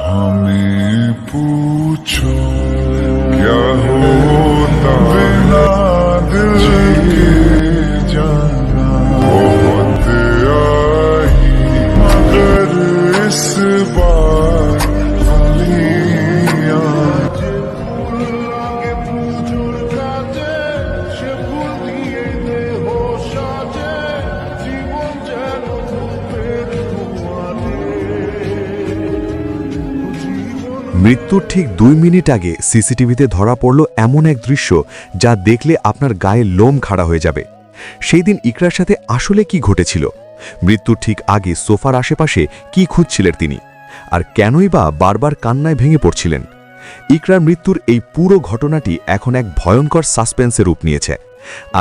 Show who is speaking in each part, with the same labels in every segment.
Speaker 1: हमें पूछो क्या होता बिना दिल के जाना बहुत आई मगर इस बार
Speaker 2: মৃত্যুর ঠিক 2 মিনিট আগে সিসিটিভিতে ধরা পড়ল এমন এক দৃশ্য যা দেখলে আপনার গায়ে লোম খাড়া হয়ে যাবে। সেই দিন ইকরার সাথে আসলে কি ঘটেছিল? মৃত্যুর ঠিক আগে সোফার আশেপাশে কি খুঁজছিলেন তিনি, আর কেনই বা বারবার কান্নায় ভেঙে পড়ছিলেন? ইকরার মৃত্যুর এই পুরো ঘটনাটি এখন এক ভয়ঙ্কর সাসপেন্সের রূপ নিয়েছে।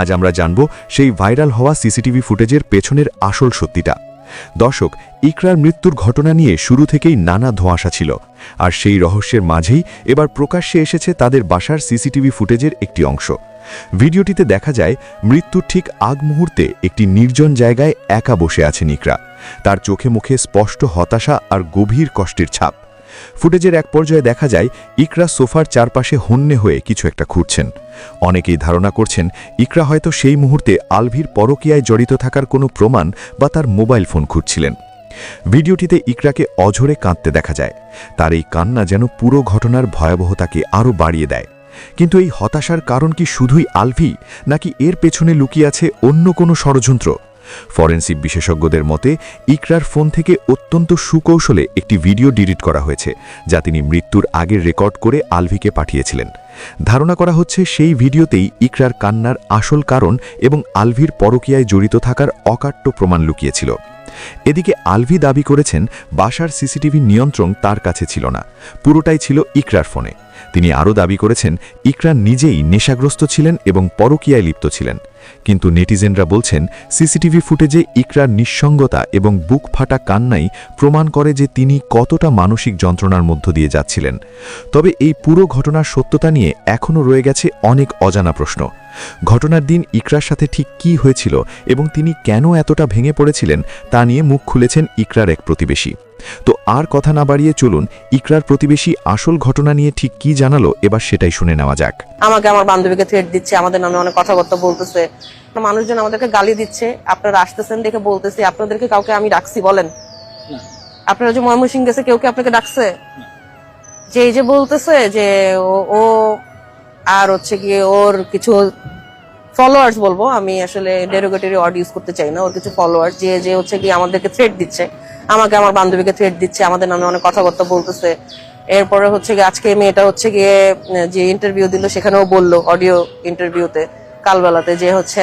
Speaker 2: আজ আমরা জানব সেই ভাইরাল হওয়া সিসিটিভি ফুটেজের পেছনের আসল সত্যিটা। দর্শক, ইকরার মৃত্যুর ঘটনা নিয়ে শুরু থেকেই নানা ধোঁয়াশা ছিল, আর সেই রহস্যের মাঝেই এবার প্রকাশ্যে এসেছে তাদের বাসার সিসিটিভি ফুটেজের একটি অংশ। ভিডিওটিতে দেখা যায় মৃত্যুর ঠিক আগ মুহূর্তে একটি নির্জন জায়গায় একা বসে আছেন ইকরা। তার চোখে মুখে স্পষ্ট হতাশা আর গভীর কষ্টের ছাপ। ফুটেজের এক পর্যায়ে দেখা যায় ইকরা সোফার চারপাশে হন্যে হয়ে কিছু একটা খুঁজছেন। অনেকেই ধারণা করছেন ইকরা হয়তো সেই মুহূর্তে আলভির পরকীয়ায় জড়িত থাকার কোনো প্রমাণ বা তার মোবাইল ফোন খুঁজছিলেন। ভিডিওটিতে ইকরাকে অঝরে কাঁদতে দেখা যায়। তার এই কান্না যেন পুরো ঘটনার ভয়াবহতাকে আরও বাড়িয়ে দেয়। কিন্তু এই হতাশার কারণ কি শুধুই আলভি, নাকি এর পেছনে লুকিয়ে আছে অন্য কোনো ষড়যন্ত্র? ফরেনসিক বিশেষজ্ঞদের মতে ইকরার ফোন থেকে অত্যন্ত সুকৌশলে একটি ভিডিও ডিলিট করা হয়েছে, যা তিনি মৃত্যুর আগে রেকর্ড করে আলভিকে পাঠিয়েছিলেন। ধারণা করা হচ্ছে সেই ভিডিওতেই ইকরার কান্নার আসল কারণ এবং আলভির পরকীয়ায় জড়িত থাকার অকাট্য প্রমাণ লুকিয়েছিল। এদিকে আলভি দাবি করেছেন বাসার সিসিটিভি নিয়ন্ত্রণ তার কাছে ছিল না, পুরোটাই ছিল ইকরার ফোনে। তিনি আরও দাবি করেছেন ইকরা নিজেই নেশাগ্রস্ত ছিলেন এবং পরকীয়ায় লিপ্ত ছিলেন। কিন্তু নেটিজেনরা বলছেন সিসিটিভি ফুটেজে ইকরার নিঃসঙ্গতা এবং বুক ফাটা কান্নাই প্রমাণ করে যে তিনি কতটা মানসিক যন্ত্রণার মধ্য দিয়ে যাচ্ছিলেন। তবে এই পুরো ঘটনার সত্যতা নিয়ে এখনও রয়ে গেছে অনেক অজানা প্রশ্ন। ঘটনার দিন ইকরার সাথে ঠিক কী হয়েছিল এবং তিনি কেন এতটা ভেঙে পড়েছিলেন তা নিয়ে মুখ খুলেছেন ইকরার এক প্রতিবেশী। তো আর কথা না বাড়িয়ে চলুন ইকরার প্রতিবেশী আসল ঘটনা নিয়ে ঠিক কি জানালো এবার সেটাই শুনে নেওয়া যাক।
Speaker 3: আমাকে আমার বান্ধবীকে থ্রেট দিচ্ছে, আমাদের নামে অনেক কথাবার্তা বলতেছে, মানুষজন আমাদেরকে গালি দিচ্ছে। আপনারা আসতেছেন দেখে বলতেছি, আপনাদেরকে কাউকে আমি ডাকছি বলেন? আপনারা যে ময়মনসিংহ গেছে কেউ কি আপনাকে ডাকছে? যে এই যে বলতেছে যে ও আর হচ্ছে গিয়ে ওর কিছু ফলোয়ার্স, বলবো আমি আসলে ডেরোগেটরি ওয়ার্ড ইউজ করতে চাই না, ওর কিছু ফলোয়ার্স যে হচ্ছে গিয়ে আমাদেরকে থ্রেট দিচ্ছে, আমাকে আমার বান্ধবীকে থ্রেট দিচ্ছে, আমাদের নামে অনেক কথাবার্তা বলতেছে। এরপরে হচ্ছে গিয়ে আজকে মেয়েটা হচ্ছে গিয়ে যে ইন্টারভিউ দিল সেখানেও বললো, অডিও ইন্টারভিউতে কালবেলাতে, যে হচ্ছে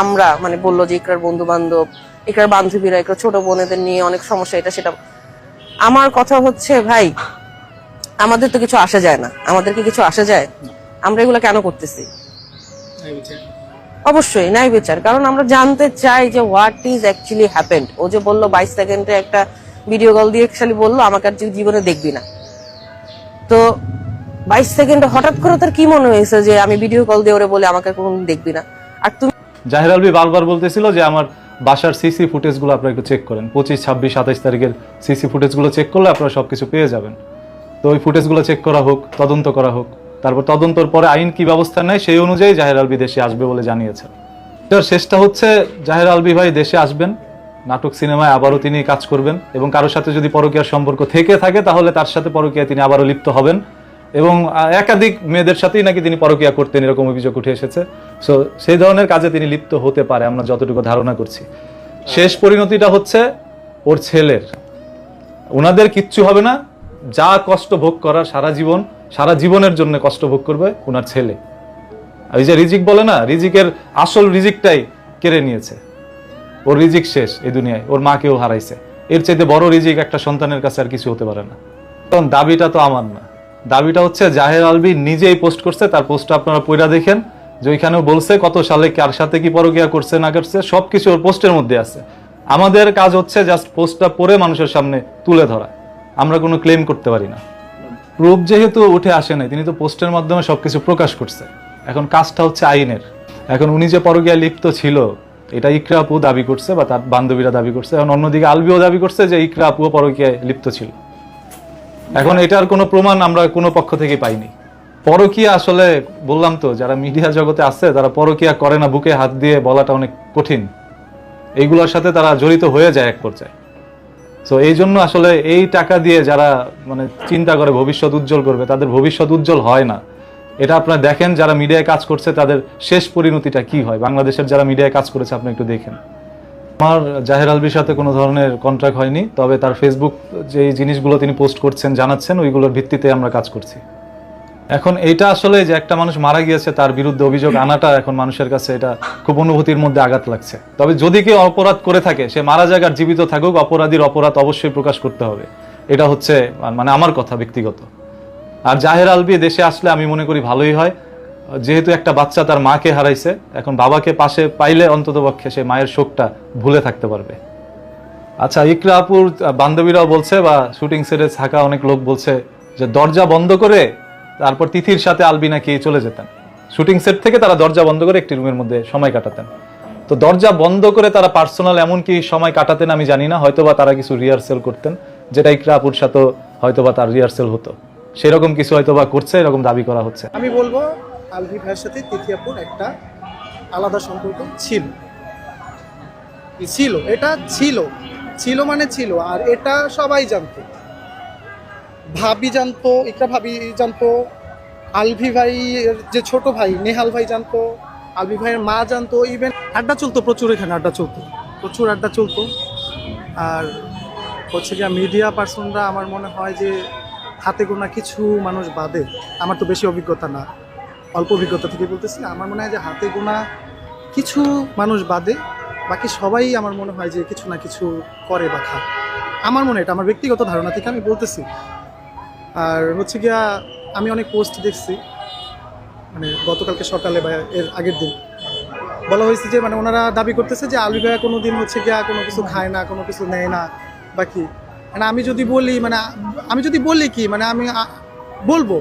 Speaker 3: আমরা মানে বললো যে ইকরার বন্ধু বান্ধব, ইকরার বান্ধবীরা, ইকরার ছোট বোনেদের নিয়ে অনেক সমস্যা, এটা সেটা। আমার কথা হচ্ছে ভাই, আমাদের তো কিছু আসা যায় না, আমাদেরকে কিছু আসা যায়? আমরা এগুলো কেন করতেছি? অবশ্যই ন্যায় বিচার, কারণ আমরা জানতে চাই যে হোয়াট ইজ অ্যাকচুয়ালি হ্যাপেন্ড। ও যে বললো 22 সেকেন্ডে একটা ভিডিও কল দিয়ে খালি বললো আমাকে আর জীবনে দেখবি না, তো 22 সেকেন্ডে হঠাৎ করে তার কি মনে হয়েছে যে আমি ভিডিও কল দিয়ে ওরে বলে আমাকে কোনদিন দেখবি না? আর তুমি
Speaker 4: জাহির আলভি বারবার বলতেছিল যে আমার বাসার সিসি ফুটেজগুলো আপনারা একটু চেক করেন, 25, 26, 27 তারিখের সিসি ফুটেজগুলো চেক করলে আপনারা সবকিছু পেয়ে যাবেন। তো ওই ফুটেজগুলো চেক করা হোক, তদন্ত করা হোক, তারপর তদন্তর পরে আইন কি ব্যবস্থা নেয় সেই অনুযায়ী জাহির আলভি দেশে আসবে বলে জানিয়েছেন। এর শেষটা হচ্ছে জাহির আলভি ভাই দেশে আসবেন, নাটক সিনেমায় আবারও তিনি কাজ করবেন, এবং কারোর সাথে যদি পরকীয়ার সম্পর্ক থেকে থাকে তাহলে তার সাথে পরকীয়ায় তিনি আবারও লিপ্ত হবেন, এবং একাধিক মেয়েদের সাথেই নাকি তিনি পরকীয়া করতেন এরকম অভিযোগ উঠে এসেছে। সো সেই ধরনের কাজে তিনি লিপ্ত হতে পারে আমরা যতটুকু ধারণা করছি। শেষ পরিণতিটা হচ্ছে ওর ছেলের, ওনাদের কিচ্ছু হবে না, যা কষ্ট ভোগ করার সারা জীবনের জন্য কষ্ট ভোগ করবে ওনার ছেলে। ওই যে রিজিক বলে না, রিজিকের আসল রিজিকটাই কেড়ে নিয়েছে, ওর রিজিক শেষ এই দুনিয়ায়, ওর মাকেও হারাইছে। এর চাইতে বড় রিজিক একটা সন্তানের কাছে আর কিছু হতে পারে না। কারণ দাবিটা তো আমার না, দাবিটা হচ্ছে জাহির আলভি নিজেই পোস্ট করছে, তার পোস্টটা আপনারা পড়া দেখেন, যে ওইখানেও বলছে কত সালে কার সাথে কি পরকীয়া করছে না করছে সবকিছু ওর পোস্টের মধ্যে আছে। আমাদের কাজ হচ্ছে জাস্ট পোস্টটা পড়ে মানুষের সামনে তুলে ধরা, আমরা কোনো ক্লেম করতে পারি না। প্রুফ যেহেতু উঠে আসে নাই, তিনি তো পোস্টের মাধ্যমে সবকিছু প্রকাশ করছে। এখন কাজটা হচ্ছে আইনের। এখন উনি যে পরকীয়ায় লিপ্ত ছিল এটা ইকরা আপু দাবি করছে বা তার বান্ধবীরা দাবি করছে, এখন অন্যদিকে আলভিও দাবি করছে যে ইকরা আপুও পরকীয়ায় লিপ্ত ছিল। এখন এটার কোনো প্রমাণ আমরা কোনো পক্ষ থেকে পাইনি। পরকীয়া আসলে বললাম তো, যারা মিডিয়া জগতে আছে তারা পরকীয়া করে না, বুকে হাত দিয়ে বলাটা অনেক কঠিন, এইগুলোর সাথে তারা জড়িত হয়ে যায় এক পর্যায়ে। তো এই জন্য আসলে এই টাকা দিয়ে যারা মানে চিন্তা করে ভবিষ্যৎ উজ্জ্বল করবে, তাদের ভবিষ্যৎ উজ্জ্বল হয় না। এটা আপনারা দেখেন, যারা মিডিয়ায় কাজ করছে তাদের শেষ পরিণতিটা কি হয়। বাংলাদেশের যারা মিডিয়ায় কাজ করেছে আপনি একটু দেখেন। আমার জাহের আলভির সাথে কোনো ধরনের কন্ট্রাক্ট হয়নি, তবে তার ফেসবুক যে জিনিসগুলো তিনি পোস্ট করছেন জানাচ্ছেন, ওইগুলোর ভিত্তিতে আমরা কাজ করছি। এখন এইটা আসলে যে একটা মানুষ মারা গিয়েছে তার বিরুদ্ধে অভিযোগ আনাটা এখন মানুষের কাছে এটা খুব অনুভূতির মধ্যে আঘাত লাগছে। তবে যদি কেউ অপরাধ করে থাকে, সে মারা যাক আর জীবিত থাকুক, অপরাধীর অপরাধ অবশ্যই প্রকাশ করতে হবে। এটা হচ্ছে মানে আমার কথা ব্যক্তিগত। আর জাহের আলভি দেশে আসলে আমি মনে করি ভালোই হয়, যেহেতু একটা বাচ্চা তার মাকে হারাইছে, এখন বাবাকে পাশে পাইলে অন্ততপক্ষে সে মায়ের শোকটা ভুলে থাকতে পারবে। আচ্ছা, ইকরা আপুর বান্ধবীরাও বলছে বা শুটিং সেটে থাকা অনেক লোক বলছে যে দরজা বন্ধ করে তারপর তিথির সাথে আলবি নাকি চলে যেতেন। শুটিং সেট থেকে তারা দরজা বন্ধ করে একটি রুমের মধ্যে সময় কাটাতেন। তো দরজা বন্ধ করে তারা পার্সোনাল এমন কি সময় কাটাতেন আমি জানি না, হয়তোবা তারা কিছু রিহার্সেল করতেন, যেটা ইকরা আপুর সাথে হয়তোবা তার রিহার্সেল হতো, সেরকম কিছু হয়তোবা করছে, এরকম দাবি করা হচ্ছে।
Speaker 5: আমি বলবো আলভি ভাইয়ের সাথে তিথি আপুর একটা আলাদা সম্পর্ক ছিল, এটা ছিল মানে ছিল, আর এটা সবাই জানতো। ভাবি জানতো, ইকরা ভাবি জানতো, আলভি ভাইয়ের যে ছোট ভাই নেহাল ভাই জানতো, আলভি ভাইয়ের মা জানতো, ইভেন আড্ডা চলতো প্রচুর, এখানে প্রচুর আড্ডা চলতো। আর হচ্ছে গিয়ে মিডিয়া পার্সনরা আমার মনে হয় যে হাতে গোনা কিছু মানুষ বাদে, আমার তো বেশি অভিজ্ঞতা না, অল্প অভিজ্ঞতা থেকে বলতেছি, আমার মনে হয় যে হাতে গোনা কিছু মানুষ বাদে বাকি সবাই আমার মনে হয় যে কিছু না কিছু করে বা খায়। আমার মনে, এটা আমার ব্যক্তিগত ধারণা থেকে আমি বলতেছি। আর হচ্ছে গিয়া আমি অনেক পোস্ট দেখছি, মানে গতকালকে সকালে বা এর আগের দিন বলা হয়েছে যে মানে ওনারা দাবি করতেছে যে আলভি ভাইয়া কোনো দিন হচ্ছে গিয়া কোনো কিছু খায় না, কোনো কিছু নেয় না বা কি। মানে আমি যদি বলি কি মানে আমি বলবো,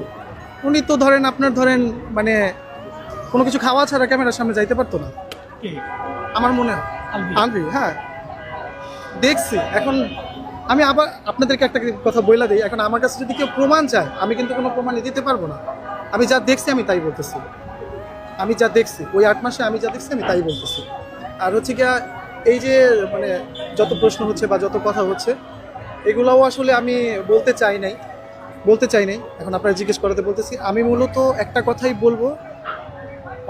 Speaker 5: উনি তো ধরেন আপনার ধরেন মানে কোনো কিছু খাওয়া ছাড়া ক্যামেরার সামনে যাইতে পারতো না, আমার মনে হয় আলভি। হ্যাঁ দেখছি। এখন আমি আবার আপনাদেরকে একটা কথা বইলা দিই, এখন আমার কাছে যদি কেউ প্রমাণ চায়, আমি কিন্তু কোনো প্রমাণই দিতে পারবো না। আমি যা দেখছি আমি তাই বলতেছি, আমি যা দেখছি ওই 8 মাসে আমি যা দেখছি আমি তাই বলতেছি। আর হচ্ছে গিয়া এই যে মানে যত প্রশ্ন হচ্ছে বা যত কথা হচ্ছে, এগুলোও আসলে আমি বলতে চাই নাই। এখন আপনারা জিজ্ঞেস করাতে বলতেছি। আমি মূলত একটা কথাই বলবো,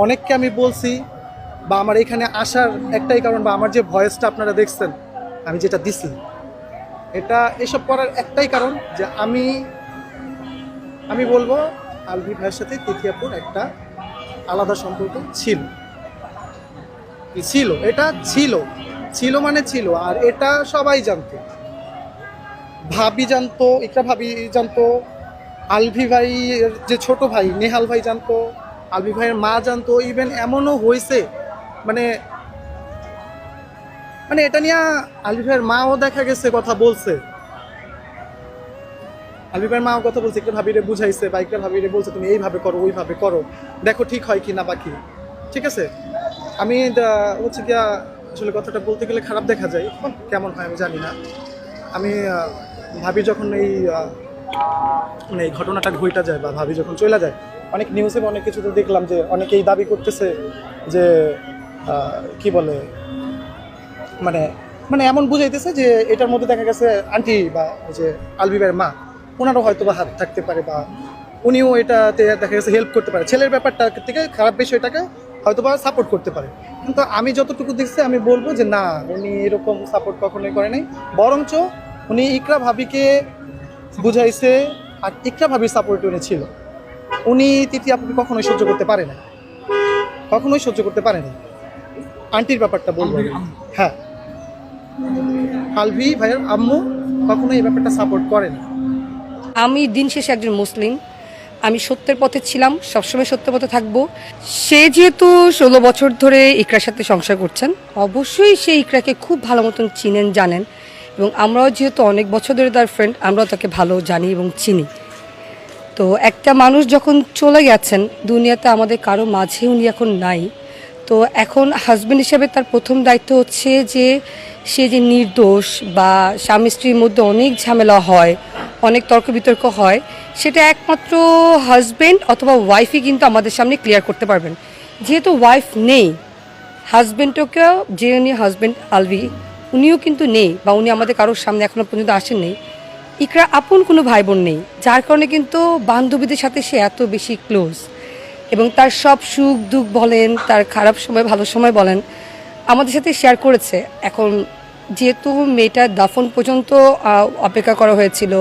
Speaker 5: অনেককে আমি বলছি, বা আমার এখানে আসার একটাই কারণ, বা আমার যে ভয়েসটা আপনারা দেখছেন আমি যেটা দিছি, এটা এসব করার একটাই কারণ যে আমি বলবো আলভি ভাইয়ের সাথে তিথি আপুর একটা আলাদা সম্পর্ক ছিল, এটা ছিল মানে ছিল, আর এটা সবাই জানতো। ভাবি জানতো, ইকরা ভাবি জানতো, আলভি ভাইয়ের যে ছোট ভাই নেহাল ভাই জানতো, আলভি ভাইয়ের মা জানতো, ইভেন এমনও হয়েছে মানে এটা নিয়ে আলভি ভাইয়ের মাও দেখা গেছে কথা বলছে, আলভি ভাইয়ের মাও কথা বলছে, একটা ভাবিরে বুঝাইছে বা একটা ভাবিরে বলছে তুমি এইভাবে করো ওইভাবে করো, দেখো ঠিক হয় কি না বাকি। ঠিক আছে, আমি হচ্ছে গিয়া আসলে কথাটা বলতে গেলে খারাপ দেখা যায়, কেমন হয় আমি জানি না। আমি ভাবি যখন মানে এই ঘটনাটা ঘইটা যায় বা ভাবি যখন চলে যায়, অনেক নিউজে অনেক কিছুতে দেখলাম যে অনেকেই দাবি করতেছে যে কি বলে মানে এমন বুঝাইতেছে যে এটার মধ্যে দেখা গেছে আন্টি বা যে আলভি ভাইয়ের মা ওনারও হয়তো বা হাত থাকতে পারে, বা উনিও এটাতে দেখা গেছে হেল্প করতে পারে, ছেলের ব্যাপারটা থেকে খারাপ বিষয়টাকে হয়তো বা সাপোর্ট করতে পারে। কিন্তু আমি যতটুকু দেখছি আমি বলবো যে না, উনি এরকম সাপোর্ট কখনোই করে নাই, বরঞ্চ উনি ইকরা ভাবিকে বুঝাইছে, আর ইকরা ভাবির সাপোর্ট উনি ছিল। উনি তিথি আপুকে কখনোই সহ্য করতে পারে না, আন্টির ব্যাপারটা বলবো। হ্যাঁ, আলভি ভাইয়ের আম্মু কখনোই এই ব্যাপারটা সাপোর্ট করে না।
Speaker 6: আমি দিন শেষে একজন মুসলিম, আমি সত্যের পথে ছিলাম, সবসময় সত্যের পথে থাকবো। সে যেহেতু 16 বছর ধরে ইকরার সাথে সংসার করছেন, অবশ্যই সে ইকরাকে খুব ভালো মতন চিনেন, জানেন, এবং আমরাও যেহেতু অনেক বছর ধরে তার ফ্রেন্ড, আমরাও তাকে ভালো জানি এবং চিনি। তো একটা মানুষ যখন চলে গেছেন দুনিয়াতে, আমাদের কারো মাঝে উনি এখন নাই, তো এখন হাজব্যান্ড হিসেবে তার প্রথম দায়িত্ব হচ্ছে যে সে যে নির্দোষ বা স্বামী স্ত্রীর মধ্যে অনেক ঝামেলা হয়, অনেক তর্ক বিতর্ক হয়, সেটা একমাত্র হাজব্যান্ড অথবা ওয়াইফই কিন্তু আমাদের সামনে ক্লিয়ার করতে পারবেন। যেহেতু ওয়াইফ নেই, হাজব্যান্ডকেও যে উনি হাজব্যান্ড আলভি উনিও কিন্তু নেই, বা উনি আমাদের কারোর সামনে এখনো পর্যন্ত আসেননি। ইকরা আপন কোনো ভাই বোন নেই, যার কারণে কিন্তু বান্ধবীদের সাথে সে এত বেশি ক্লোজ, এবং তার সব সুখ দুঃখ বলেন, তার খারাপ সময় ভালো সময় বলেন, আমাদের সাথে শেয়ার করেছে। এখন যেহেতু মেয়েটার দাফন পর্যন্ত অপেক্ষা করা হয়েছিল,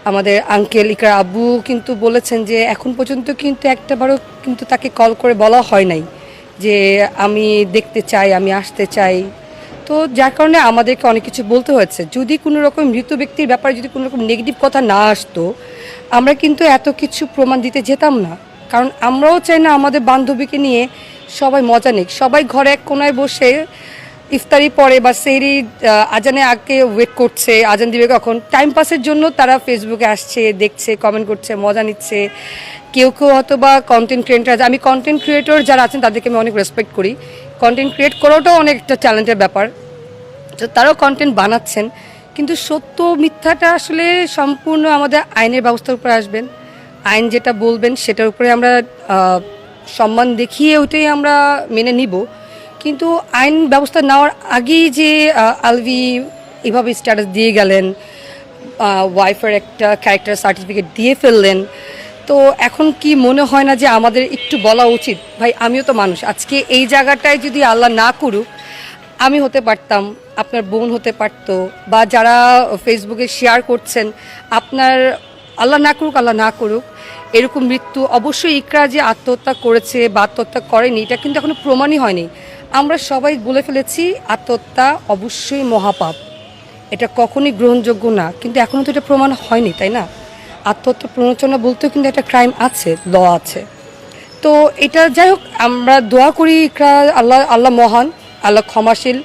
Speaker 6: আমাদের আঙ্কেল ইকরার আব্বু কিন্তু বলেছেন যে এখন পর্যন্ত কিন্তু একটাবারও কিন্তু তাকে কল করে বলা হয় নাই যে আমি দেখতে চাই, আমি আসতে চাই। তো যার কারণে আমাদেরকে অনেক কিছু বলতে হয়েছে। যদি কোনো রকম মৃত ব্যক্তির ব্যাপারে যদি কোনো রকম নেগেটিভ কথা না আসতো, আমরা কিন্তু এত কিছু প্রমাণ দিতে যেতাম না। কারণ আমরাও চাই না আমাদের বান্ধবীকে নিয়ে সবাই মজা নিক, সবাই ঘরে এক কোনায় বসে ইফতারি পরে বা সেহরি আজানে আগে ওয়েট করছে, আজান দিবে কখন, টাইম পাসের জন্য তারা ফেসবুকে আসছে, দেখছে, কমেন্ট করছে, মজা নিচ্ছে। কেউ কেউ হয়তো বা কন্টেন্ট ক্রিয়েটার, আমি কন্টেন্ট ক্রিয়েটর যারা আছেন তাদেরকে আমি অনেক রেসপেক্ট করি। কন্টেন্ট ক্রিয়েট করাটাও অনেক একটা ট্যালেন্টের ব্যাপার, তো তারাও কন্টেন্ট বানাচ্ছেন। কিন্তু সত্য মিথ্যাটা আসলে সম্পূর্ণ আমাদের আইনের ব্যবস্থার উপরে আসবেন। আইন যেটা বলবেন সেটার উপরে আমরা সম্মান দেখিয়ে ওইটাই আমরা মেনে নিব। কিন্তু আইন ব্যবস্থা নেওয়ার আগেই যে আলভি এভাবে স্ট্যাটাস দিয়ে গেলেন, ওয়াইফের একটা ক্যারেক্টার সার্টিফিকেট দিয়ে ফেললেন, তো এখন কি মনে হয় না যে আমাদের একটু বলা উচিত? ভাই আমিও তো মানুষ, আজকে এই জায়গাটায় যদি আল্লাহ না করুক আমি হতে পারতাম, আপনার বোন হতে পারতো, বা যারা ফেসবুকে শেয়ার করছেন, আপনার আল্লাহ না করুক, আল্লাহ না করুক এরকম মৃত্যু। অবশ্যই ইকরা যে আত্মহত্যা করেছে বা আত্মহত্যা করেনি এটা কিন্তু এখনো প্রমাণই হয়নি। আমরা সবাই বলে ফেলেছি আত্মহত্যা অবশ্যই মহাপাপ, এটা কখনোই গ্রহণযোগ্য না, কিন্তু এখনও তো এটা প্রমাণ হয়নি, তাই না? আত্মহত্যা প্ররোচনা বলতেও কিন্তু একটা ক্রাইম আছে, ল আছে। তো এটা যাই হোক, আমরা দোয়া করি ইকরা, আল্লাহ মহান, আল্লাহ ক্ষমাশীল,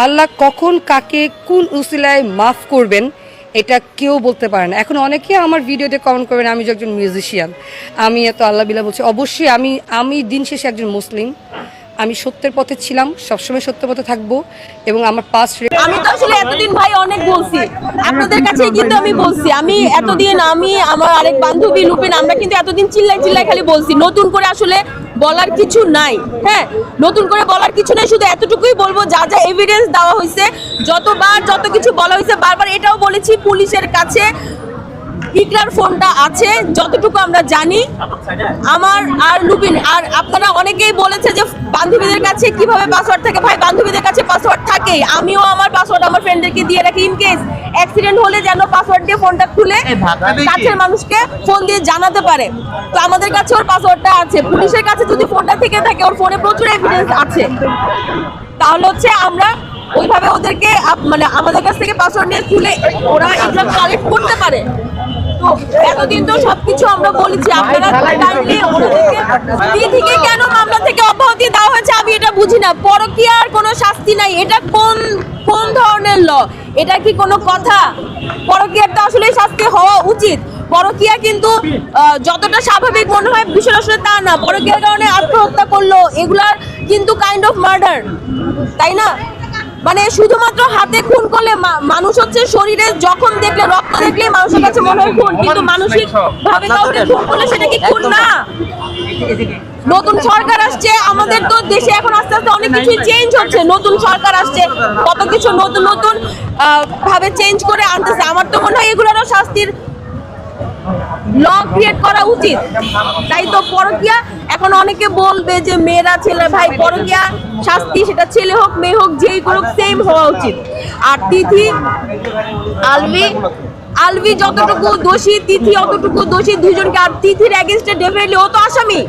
Speaker 6: আল্লাহ কখন কাকে কোন উসিলায় মাফ করবেন এটা কেউ বলতে পারে না। এখন অনেকে আমার ভিডিওতে কমেন্ট করবেন আমি যে একজন মিউজিশিয়ান, আমি এত আল্লাহ বিল্লাহ বলছি। অবশ্যই আমি দিন শেষে একজন মুসলিম, আমি সত্যের পথে ছিলাম, সবসময় সত্যের পথে থাকবো, এবং আমার পাস্ট।
Speaker 3: আমি তো আসলে এতদিন ভাই অনেক বলছি আপনাদের কাছে, কিন্তু আমি বলছি আমি এতদিন, আমি আমার আরেক বান্ধবী লুপিন, আমরা কিন্তু এতদিন চিল্লাই চিল্লাই খালি বলছি, নতুন করে আসলে বলার কিছু নাই। হ্যাঁ, নতুন করে বলার কিছু নাই, শুধু এতটুকুই বলবো যা যা এভিডেন্স দেওয়া হয়েছে, যতবার যত কিছু বলা হয়েছে, বারবার এটাও বলেছি পুলিশের কাছে ইকরার ফোনটা আছে যতটুকু আমরা জানি, আমার আর লুপিন। আর আপনারা অনেকেই বলেছে যে বান্ধবীদের কাছে কিভাবে পাসওয়ার্ড থাকে, ভাই বান্ধবীদের কাছে পাসওয়ার্ড থাকেই, আমিও আমার পাসওয়ার্ড আমার ফ্রেন্ডদেরকে দিয়ে রাখি, ইন কেস অ্যাক্সিডেন্ট হলে যেন পাসওয়ার্ড দিয়ে ফোনটা খুলে কাছের মানুষকে ফোন দিয়ে জানাতে পারে। তো আমাদের কাছে ওর পাসওয়ার্ডটা আছে, পুলিশের কাছে যদি ফোনটা থেকে থাকে, ওর ফোনে প্রচুর এভিডেন্স আছে, তাহলে হচ্ছে আমরা ওইভাবে ওদেরকে মানে আমাদের কাছ থেকে পাসওয়ার্ড নিয়ে খুলে ওরা এগুলো কালেক্ট করতে পারে। তো এতদিন তো সবকিছু আমরা বলেছি, আপনারা কাইন্ডলি ওদেরকে থেকে কেন মামলা থেকে অব্যাহতি দেওয়া হয়েছে আমি এটা বুঝি না। পরকীয়ার কোনো শাস্তি নাই, এটা কোন ধরনের ল? এটা কি কোনো কথা? পরকীয়ার তো আসলে শাস্তি হওয়া উচিত। পরকীয়া কিন্তু যতটা স্বাভাবিক মনে হয় বিষয় আসলে তা না। পরকীয়ার কারণে আত্মহত্যা করলো, এগুলার কিন্তু কাইন্ড অফ মার্ডার, তাই না? মানে শুধুমাত্র হাতে খুন করলে মানুষ হচ্ছে শরীরে যখন দেখলে রক্ত দেখলে মানুষের কাছে মনে হয় খুন, কিন্তু মানসিক ভাবে কাউকে খুন করলে সেটা কি খুন না? নতুন সরকার আসছে আমাদের, তো দেশে এখন আস্তে আস্তে অনেক কিছু চেঞ্জ হচ্ছে, নতুন সরকার আসছে, কত কিছু নতুন নতুন ভাবে চেঞ্জ করে আনতেছে। আমার তো মনে হয় এগুলোরও শাস্তির ল ক্রিয়েট করা উচিত। তাই তো পরকীয়া, এখন অনেকে বলবে যে মেয়েরা ছেলে, ভাই পরকীয়া শাস্তি সেটা ছেলে হোক মেয়ে হোক যেই করুক সেম হওয়া উচিত। আর তিথি আলভি যতটুকু দোষী, তিথি অতটুকু দোষী, দুজনকে। আর তিথির এগেইনস্টে ডেফিনেটলি ও তো আসামি,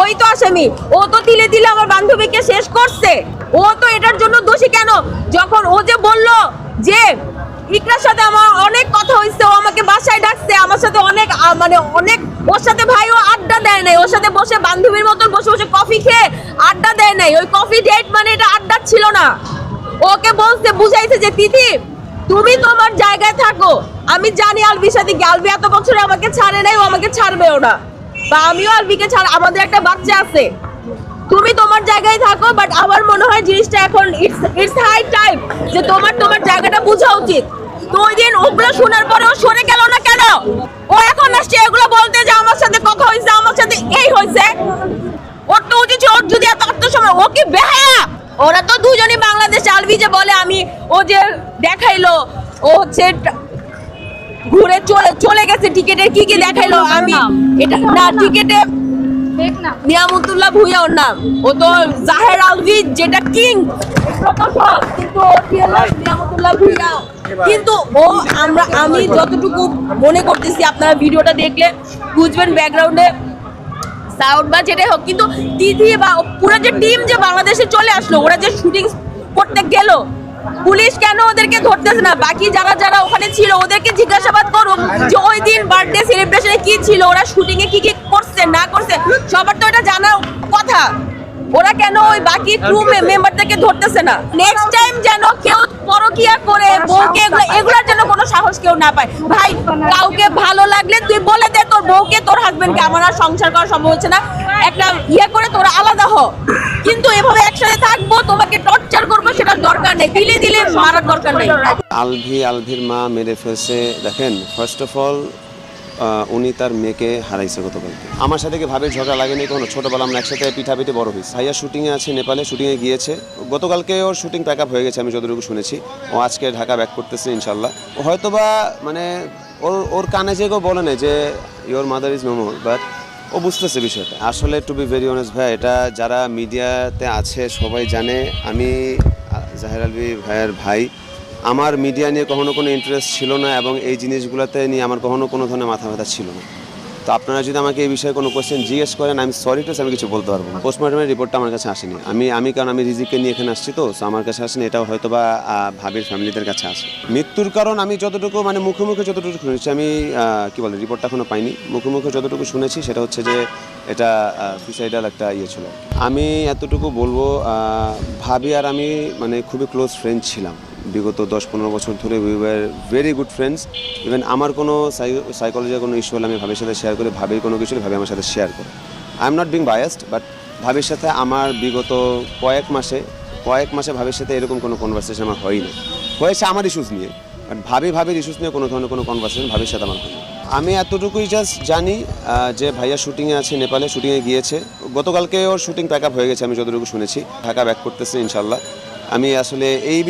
Speaker 3: ওই তো আসামি, ও তো তিলে তিলে আমার বান্ধবীকে শেষ করছে, ও তো এটার জন্য দোষী। কেন? যখন ও যে বললো যে ইকরার সাথে আমার অনেক কথা হয়েছে, ও আমাকে বাসায় ডাকছে, আমার সাথে অনেক অনেক ওর সাথে ভাই ও আড্ডা দেয় নাই, ওর সাথে বসে বান্ধবীর মতন বসে বসে কফি খেয়ে আড্ডা দেয় নাই, ওই কফি ডেট মানে এটা আড্ডা ছিল না। ওকে বলছে, বুঝাইছে যে তিথি তুমি তোমার জায়গায় থাকো, আমি জানি আলভির সাথে কি, আলভি এত বছরে আমাকে ছাড়ে নাই, ও আমাকে ছাড়বেও না, বা আমিও আলভিকে ছাড়, আমাদের একটা বাচ্চা আছে,
Speaker 7: তুমি তোমার জায়গায় থাকো, বাট আমার মনে হয় জিনিসটা এখন ইটস হাই টাইম যে তোমার জায়গাটা বোঝা উচিত। তো ওই দিন ওগুলো শোনার পরে ও সরে গেল না কেন? ও এখন আসছে এগুলো বলতে যে আমার সাথে কথা হয়েছে, আমার সাথে এই হয়েছে। ওর তো উচিত ছিল, ওর যদি এত আত্মসম্মান, ও কি বেহায়া? ওরা তো দুজনই বাংলাদেশ। আলভি যে বলে আমি, ও যে দেখাইলো ও হচ্ছে ঘুরে চলে গেছে, টিকেটের কি দেখাইলো, আমি এটা না টিকেটে নিয়ামতুল্লাহ ভুঁইয়া ওর নাম, ও তো জাহের আলভি যেটা কিং, নিয়ামতুল্লাহ ভুঁইয়া। কিন্তু ও আমি যতটুকু মনে করতেছি, আপনারা ভিডিওটা দেখলে বুঝবেন ব্যাকগ্রাউন্ডে সাউন্ড বা যেটাই হোক, কিন্তু দিদি বা পুরো যে টিম যে বাংলাদেশে চলে আসলো, ওরা যে শুটিং করতে গেল, পুলিশ কেন ওদেরকে ধরতেছে না? বাকি যারা ওখানে ছিল ওদেরকে জিজ্ঞাসাবাদ করুক যে ওই দিন বার্থডে সেলিব্রেশনে কি ছিল, ওরা শুটিং এ কি করছে না করছে, সবার তো এটা জানার কথা। ওরা কেন ওই বাকি ক্রু মেম্বারদেরকে ধরতেছে না? নেক্সট টাইম যেন কেউ পরকিয়া করে বউকে এগুলোর জন্য কোনো সাহস কেউ না পায়। ভাই, কাউকে ভালো লাগলে তুই বলে দে তোর বউকে, তোর হাজবেন্ডকে আমার আর সংসার করা সম্ভব হচ্ছে না, একটা করে তোরা আলাদা হ। কিন্তু এভাবে একসাথে থাকবো, তোমাকে টর্চার করবো, সেটা দরকার নেই। দিলে মারার দরকার নেই।
Speaker 8: আলভির মা মেরে ফেলছে। দেখেন, ফার্স্ট অফ অল উনি তার মেয়েকে হারাইছে গতকালকে। আমার সাথে কি ভাবে ঝগড়া লাগেনি কোনো? ছোটোবেলা আমরা একসাথে পিঠাপিঠি বড় হয়েছি। ভাইয়া শুটিংয়ে আছে, নেপালে শুটিংয়ে গিয়েছে। গতকালকে ওর শুটিং প্যাক আপ হয়ে গেছে, আমি যতটুকু শুনেছি। ও আজকে ঢাকা ব্যাক করতেছে ইনশাল্লাহ। হয়তোবা মানে ওর কানে যে কেউ বলে না যে your mother is no more, but ও বুঝতেছে বিষয়টা। আসলে টু বি ভেরি অনেস্ট ভাই, এটা যারা মিডিয়াতে আছে সবাই জানে আমি জাহের আলভি ভাইয়ের ভাই। আমার মিডিয়া নিয়ে কখনো কোনো ইন্টারেস্ট ছিল না, এবং এই জিনিসগুলোতে নিয়ে আমার কখনো কোনো ধরনের মাথা ব্যথা ছিল না। তো আপনারা যদি আমাকে এই বিষয়ে কোনো কোয়েশ্চেন জিজ্ঞেস করেন, আমি সরি টু আমি কিছু বলতে পারবো না। পোস্টমর্টমের রিপোর্টটা আমার কাছে আসেনি। কারণ আমি রিজিককে নিয়ে এখানে আসছি, তো আমার কাছে আসেনি। এটাও হয়তো বা ভাবির ফ্যামিলিদের কাছে আসে। মৃত্যুর কারণ আমি যতটুকু মানে মুখে যতটুকু শুনেছি, আমি রিপোর্টটা এখনো পাইনি। মুখে যতটুকু শুনেছি সেটা হচ্ছে যে এটা সুইসাইডাল একটা ছিল। আমি এতটুকু বলবো, ভাবি আর আমি মানে খুবই ক্লোজ ফ্রেন্ড ছিলাম বিগত 10-15 বছর ধরে। We were very good friends. Even আমার কোনো সাইকোলজির কোনো ইস্যু হলে আমি ভাবির সাথে শেয়ার করি, ভাবির কোনো কিছু ভাবি আমার সাথে শেয়ার করে। I am not being biased, but ভাবির সাথে আমার বিগত কয়েক মাসে ভাবির সাথে এরকম কোনো কনভারসেশন আমার হয়নি। হয়েছে আমার ইস্যুস নিয়ে, বাট ভাবির ইস্যুস নিয়ে কোনো ধরনের কোনো কনভারসেশন ভাবির সাথে আমার হয়নি। আমি এতটুকুই জাস্ট জানি যে ভাইয়া শুটিংয়ে আছে, নেপালে শুটিংয়ে গিয়েছে। গতকালকে ওর শুটিং প্যাক আপ হয়ে গেছে, আমি যতটুকু শুনেছি। ঢাকা ব্যাক করতেছে ইনশাল্লাহ। আমি আসলে এই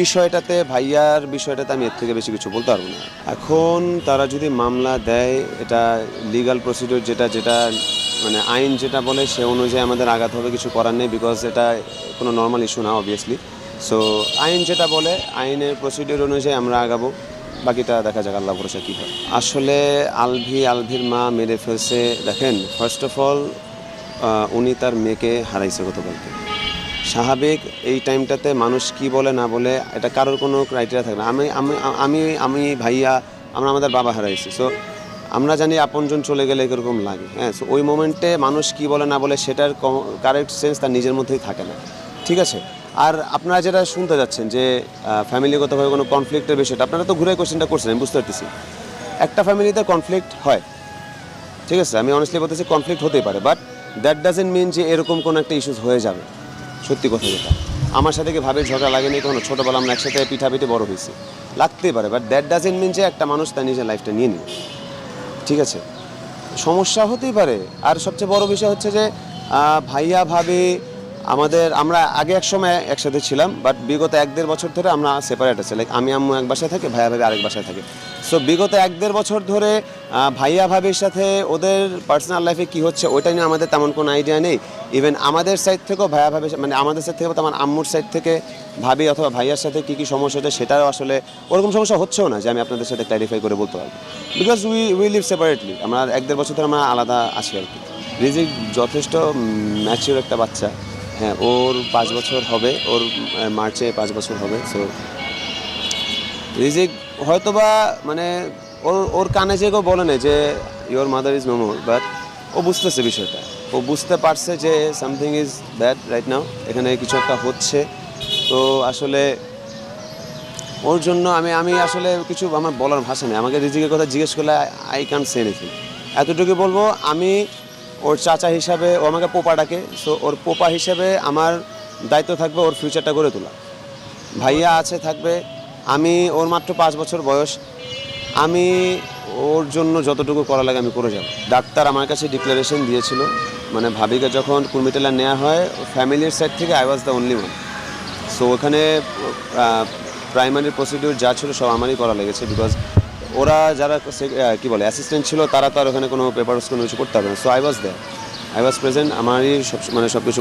Speaker 8: ভাইয়ার বিষয়টাতে আমি এর থেকে বেশি কিছু বলতে পারবো না। এখন তারা যদি মামলা দেয়, এটা লিগাল প্রসিডিওর যেটা মানে আইন যেটা বলে সে অনুযায়ী আমাদের আগাতে হবে, কিছু করার নেই। বিকজ এটা কোনো নর্মাল ইস্যু না অবভিয়াসলি। সো আইন যেটা বলে, আইনের প্রসিডিওর অনুযায়ী আমরা আগাবো। বাকিটা দেখা যাক, আল্লাহ ভরসা কী হয়। আসলে আলভির মা মেরে ফেলছে। দেখেন, ফার্স্ট অফ অল উনি তার মেয়েকে হারাইছে গতকালকে। স্বাভাবিক এই টাইমটাতে মানুষ কি বলে না বলে এটা কারোর কোনো ক্রাইটেরিয়া থাকে না। আমি ভাইয়া আমরা আমাদের বাবা হারাইছি। সো আমরা জানি আপনজন চলে গেলে এরকম লাগে। হ্যাঁ, সো ওই মোমেন্টে মানুষ কি বলে না বলে সেটার কারেক্ট সেন্স তার নিজের মধ্যেই থাকে না। ঠিক আছে। আর আপনারা যেটা শুনতে যাচ্ছেন যে ফ্যামিলিগতভাবে কোনো কনফ্লিক্টের বিষয়টা, আপনারা তো ঘুরে কোয়েশ্চেনটা করছেন, আমি বুঝতে পারতেছি। একটা ফ্যামিলিতে কনফ্লিক্ট হয়, ঠিক আছে, আমি অনেস্টলি বলতেছি কনফ্লিক্ট হতেই পারে, বাট দ্যাট ডাজেন্ট মিন যে এরকম কোনো একটা ইস্যুস হয়ে যাবে। সত্যি কথা যেটা, আমার সাথে কি ভাবির ঝগড়া লাগেনি কোনো? ছোটোবেলা আমরা একসাথে পিঠাপিঠি বড় হয়েছি, লাগতেই পারে, বাট দ্যাট ডাজেন্ট মিন যে একটা মানুষ তার নিজের লাইফটা নিয়ে নেবে। ঠিক আছে, সমস্যা হতেই পারে। আর সবচেয়ে বড় বিষয় হচ্ছে যে ভাইয়া ভাবি আমরা আগে এক সময় একসাথে ছিলাম, বাট বিগত 1-1.5 বছর ধরে আমরা সেপারেট আছি। লাইক আমি আম্মু এক বাসায় থাকি, ভাইয়া ভাবি আরেক বাসায় থাকে। সো বিগত 1-1.5 বছর ধরে ভাইয়া ভাবির সাথে ওদের পার্সোনাল লাইফে কী হচ্ছে ওইটা নিয়ে আমাদের তেমন কোনো আইডিয়া নেই। ইভেন আমাদের সাইড থেকেও ভাইয়া ভাবি মানে আমাদের সাইড থেকে আমার আম্মুর সাইড থেকে ভাবি অথবা ভাইয়ার সাথে কী সমস্যা হচ্ছে সেটাও আসলে ওরকম সমস্যা হচ্ছেও না যে আমি আপনাদের সাথে ক্ল্যারিফাই করে বলতে পারবো। Because we live separately. আমরা 1-1.5 বছর ধরে আমরা আলাদা আছি আর কি। রিজিক যথেষ্ট ম্যাচিওর একটা বাচ্চা। হ্যাঁ, ওর 5 বছর হবে, ওর মার্চে 5 বছর হবে। সো রিজিক হয়তোবা মানে ওর কানে যে কেউ বলে না যে your mother is no more, but ও বুঝতেছে বিষয়টা। ও বুঝতে পারছে যে something is bad right now, এখানে কিছু একটা হচ্ছে। তো আসলে ওর জন্য আমি আসলে কিছু আমার বলার ভাষা নেই। আমাকে রিজিকের কথা জিজ্ঞেস করলে আই ক্যান্ট সে এনিথিং। এতটুকু বলবো, আমি ওর চাচা হিসাবে ও আমাকে পোপা ডাকে, সো ওর পোপা হিসেবে আমার দায়িত্ব থাকবে ওর ফিউচারটা গড়ে তোলা। ভাইয়া আছে থাকবে, আমি ওর মাত্র 5 বছর বয়স, আমি ওর জন্য যতটুকু করা লাগে আমি করে যাব। ডাক্তার আমার কাছে ডিক্লারেশন দিয়েছিল, মানে ভাবিকে যখন কুর্মিটোলা নেওয়া হয় ফ্যামিলির সাইড থেকে I was the only one. So ওখানে প্রাইমারি প্রসিডিউর যা ছিল সব আমারই করা লেগেছে, বিকজ ওরা যারা কি বলে অ্যাসিস্ট্যান্ট ছিল তারা তো আর ওখানে কোনো পেপারস কোনো কিছু করতে হবে না। So I was there, I was present, আমারই সব কিছু